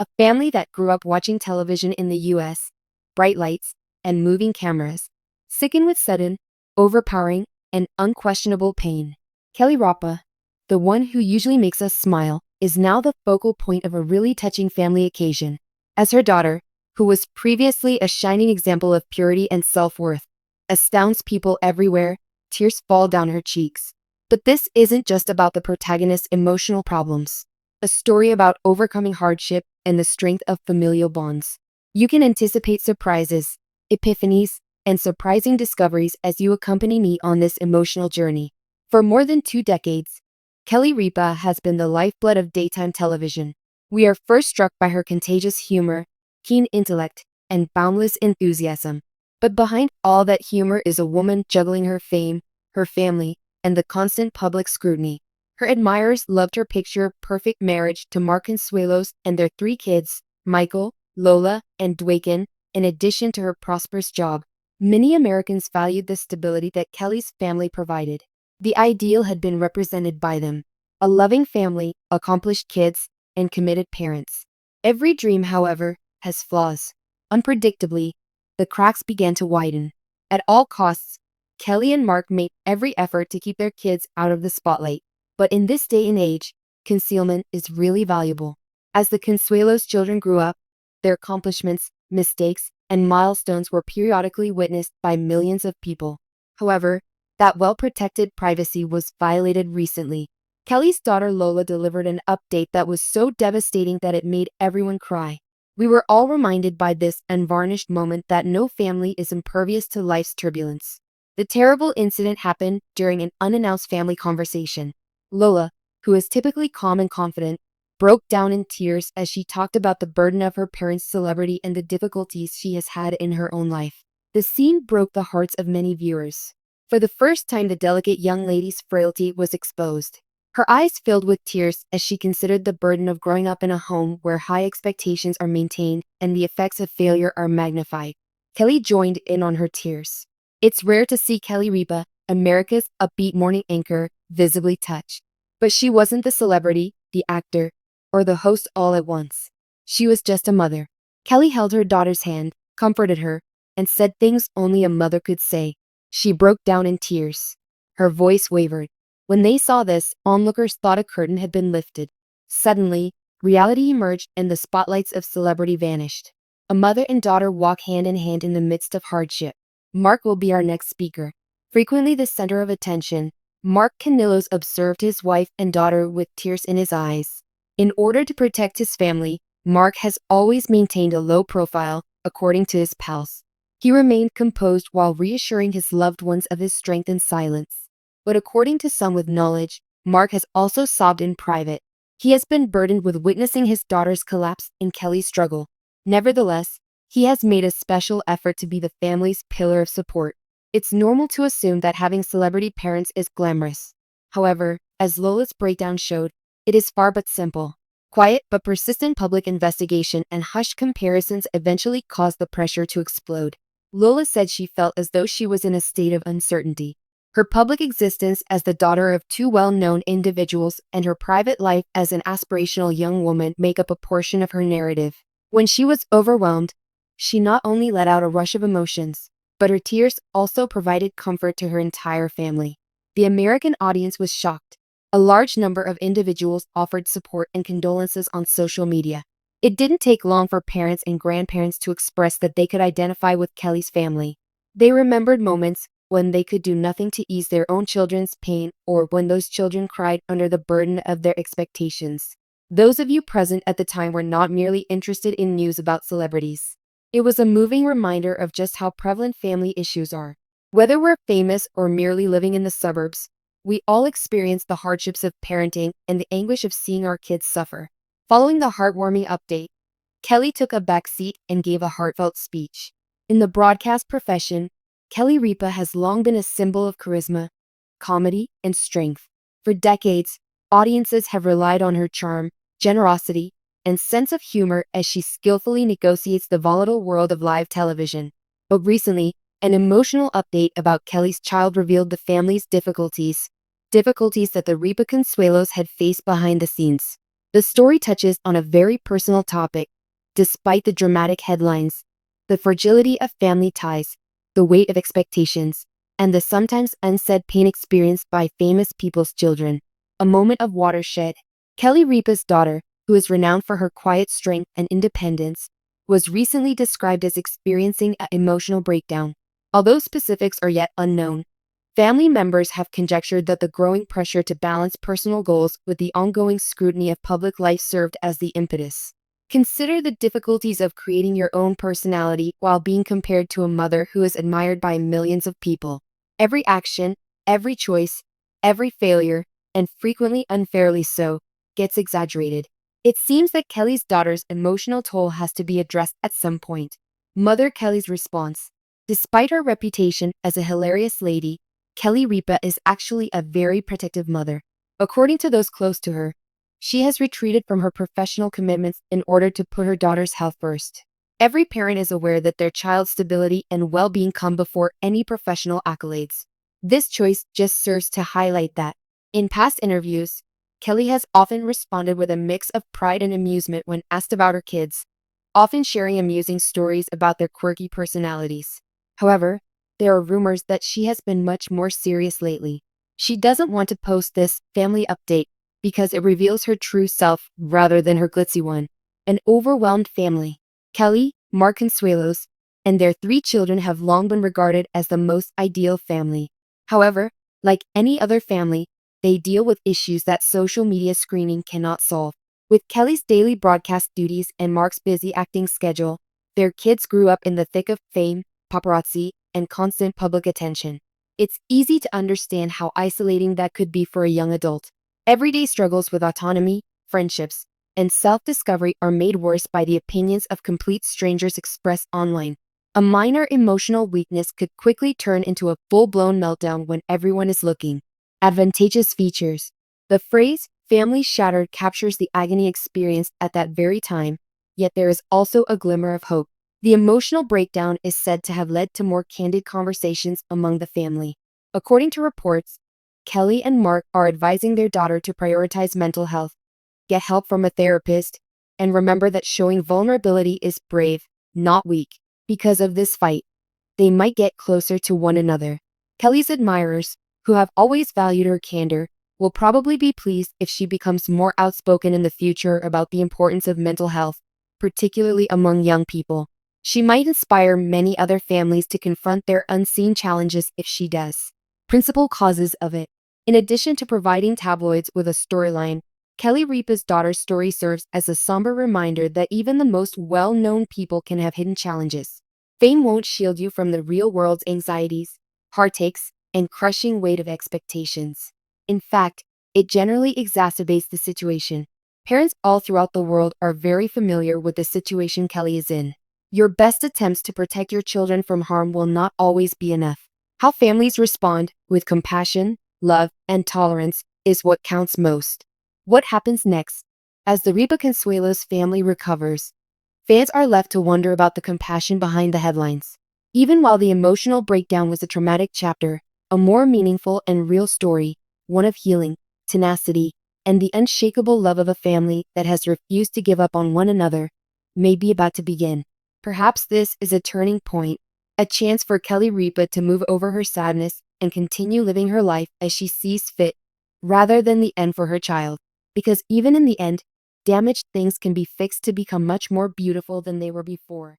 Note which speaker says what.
Speaker 1: A family that grew up watching television in the US, bright lights, and moving cameras, sickened with sudden, overpowering, and unquestionable pain. Kelly Ripa, the one who usually makes us smile, is now the focal point of a really touching family occasion. As her daughter, who was previously a shining example of purity and self-worth, astounds people everywhere, tears fall down her cheeks. But this isn't just about the protagonist's emotional problems. A story about overcoming hardship and the strength of familial bonds. You can anticipate surprises, epiphanies, and surprising discoveries as you accompany me on this emotional journey. For more than 2 decades, Kelly Ripa has been the lifeblood of daytime television. We are first struck by her contagious humor, keen intellect, and boundless enthusiasm. But behind all that humor is a woman juggling her fame, her family, and the constant public scrutiny. Her admirers loved her picture-perfect marriage to Mark Consuelos and their 3 kids, Michael, Lola, and Dwaken, in addition to her prosperous job. Many Americans valued the stability that Kelly's family provided. The ideal had been represented by them: a loving family, accomplished kids, and committed parents. Every dream, however, has flaws. Unpredictably, the cracks began to widen. At all costs, Kelly and Mark made every effort to keep their kids out of the spotlight. But in this day and age, concealment is really valuable. As the Consuelos children grew up, their accomplishments, mistakes, and milestones were periodically witnessed by millions of people. However, that well-protected privacy was violated recently. Kelly's daughter Lola delivered an update that was so devastating that it made everyone cry. We were all reminded by this unvarnished moment that no family is impervious to life's turbulence. The terrible incident happened during an unannounced family conversation. Lola, who is typically calm and confident, broke down in tears as she talked about the burden of her parents' celebrity and the difficulties she has had in her own life. The scene broke the hearts of many viewers. For the first time, the delicate young lady's frailty was exposed. Her eyes filled with tears as she considered the burden of growing up in a home where high expectations are maintained and the effects of failure are magnified. Kelly joined in on her tears. It's rare to see Kelly Ripa, America's upbeat morning anchor, visibly touched. But she wasn't the celebrity, the actor, or the host all at once. She was just a mother. Kelly held her daughter's hand, comforted her, and said things only a mother could say. She broke down in tears. Her voice wavered. When they saw this, onlookers thought a curtain had been lifted. Suddenly, reality emerged and the spotlights of celebrity vanished. A mother and daughter walk hand in hand in the midst of hardship. Mark will be our next speaker. Frequently the center of attention, Mark Consuelos observed his wife and daughter with tears in his eyes. In order to protect his family, Mark has always maintained a low profile, according to his pals. He remained composed while reassuring his loved ones of his strength in silence. But according to some with knowledge, Mark has also sobbed in private. He has been burdened with witnessing his daughter's collapse and Kelly's struggle. Nevertheless, he has made a special effort to be the family's pillar of support. It's normal to assume that having celebrity parents is glamorous. However, as Lola's breakdown showed, it is far but simple. Quiet but persistent public investigation and hushed comparisons eventually caused the pressure to explode. Lola said she felt as though she was in a state of uncertainty. Her public existence as the daughter of 2 well-known individuals and her private life as an aspirational young woman make up a portion of her narrative. When she was overwhelmed, she not only let out a rush of emotions, but her tears also provided comfort to her entire family. The American audience was shocked. A large number of individuals offered support and condolences on social media. It didn't take long for parents and grandparents to express that they could identify with Kelly's family. They remembered moments when they could do nothing to ease their own children's pain or when those children cried under the burden of their expectations. Those of you present at the time were not merely interested in news about celebrities. It was a moving reminder of just how prevalent family issues are. Whether we're famous or merely living in the suburbs, we all experience the hardships of parenting and the anguish of seeing our kids suffer. Following the heartwarming update, Kelly took a back seat and gave a heartfelt speech. In the broadcast profession, Kelly Ripa has long been a symbol of charisma, comedy, and strength. For decades, audiences have relied on her charm, generosity, and sense of humor as she skillfully negotiates the volatile world of live television. But recently, an emotional update about Kelly's child revealed the family's difficulties that the Ripa Consuelos had faced behind the scenes. The story touches on a very personal topic, despite the dramatic headlines: the fragility of family ties, the weight of expectations, and the sometimes unsaid pain experienced by famous people's children. A moment of watershed. Kelly Ripa's daughter, who is renowned for her quiet strength and independence, was recently described as experiencing an emotional breakdown. Although specifics are yet unknown, family members have conjectured that the growing pressure to balance personal goals with the ongoing scrutiny of public life served as the impetus. Consider the difficulties of creating your own personality while being compared to a mother who is admired by millions of people. Every action, every choice, every failure, and frequently unfairly so, gets exaggerated. It seems that Kelly's daughter's emotional toll has to be addressed at some point. Mother Kelly's response. Despite her reputation as a hilarious lady, Kelly Ripa is actually a very protective mother. According to those close to her, she has retreated from her professional commitments in order to put her daughter's health first. Every parent is aware that their child's stability and well-being come before any professional accolades. This choice just serves to highlight that. In past interviews, Kelly has often responded with a mix of pride and amusement when asked about her kids, often sharing amusing stories about their quirky personalities. However, there are rumors that she has been much more serious lately. She doesn't want to post this family update because it reveals her true self rather than her glitzy one. An overwhelmed family. Kelly, Mark Consuelos, and their 3 children have long been regarded as the most ideal family. However, like any other family, they deal with issues that social media screening cannot solve. With Kelly's daily broadcast duties and Mark's busy acting schedule, their kids grew up in the thick of fame, paparazzi, and constant public attention. It's easy to understand how isolating that could be for a young adult. Everyday struggles with autonomy, friendships, and self-discovery are made worse by the opinions of complete strangers expressed online. A minor emotional weakness could quickly turn into a full-blown meltdown when everyone is looking. Advantageous features. The phrase, family shattered, captures the agony experienced at that very time, yet there is also a glimmer of hope. The emotional breakdown is said to have led to more candid conversations among the family. According to reports, Kelly and Mark are advising their daughter to prioritize mental health, get help from a therapist, and remember that showing vulnerability is brave, not weak. Because of this fight, they might get closer to one another. Kelly's admirers, who have always valued her candor, will probably be pleased if she becomes more outspoken in the future about the importance of mental health, particularly among young people. She might inspire many other families to confront their unseen challenges if she does. Principal causes of it. In addition to providing tabloids with a storyline, Kelly Ripa's daughter's story serves as a somber reminder that even the most well-known people can have hidden challenges. Fame won't shield you from the real world's anxieties, heartaches, and crushing weight of expectations. In fact, it generally exacerbates the situation. Parents all throughout the world are very familiar with the situation Kelly is in. Your best attempts to protect your children from harm will not always be enough. How families respond, with compassion, love, and tolerance, is what counts most. What happens next? As the Ripa Consuelos family recovers, fans are left to wonder about the compassion behind the headlines. Even while the emotional breakdown was a traumatic chapter, a more meaningful and real story, one of healing, tenacity, and the unshakable love of a family that has refused to give up on one another, may be about to begin. Perhaps this is a turning point, a chance for Kelly Ripa to move over her sadness and continue living her life as she sees fit, rather than the end for her child. Because even in the end, damaged things can be fixed to become much more beautiful than they were before.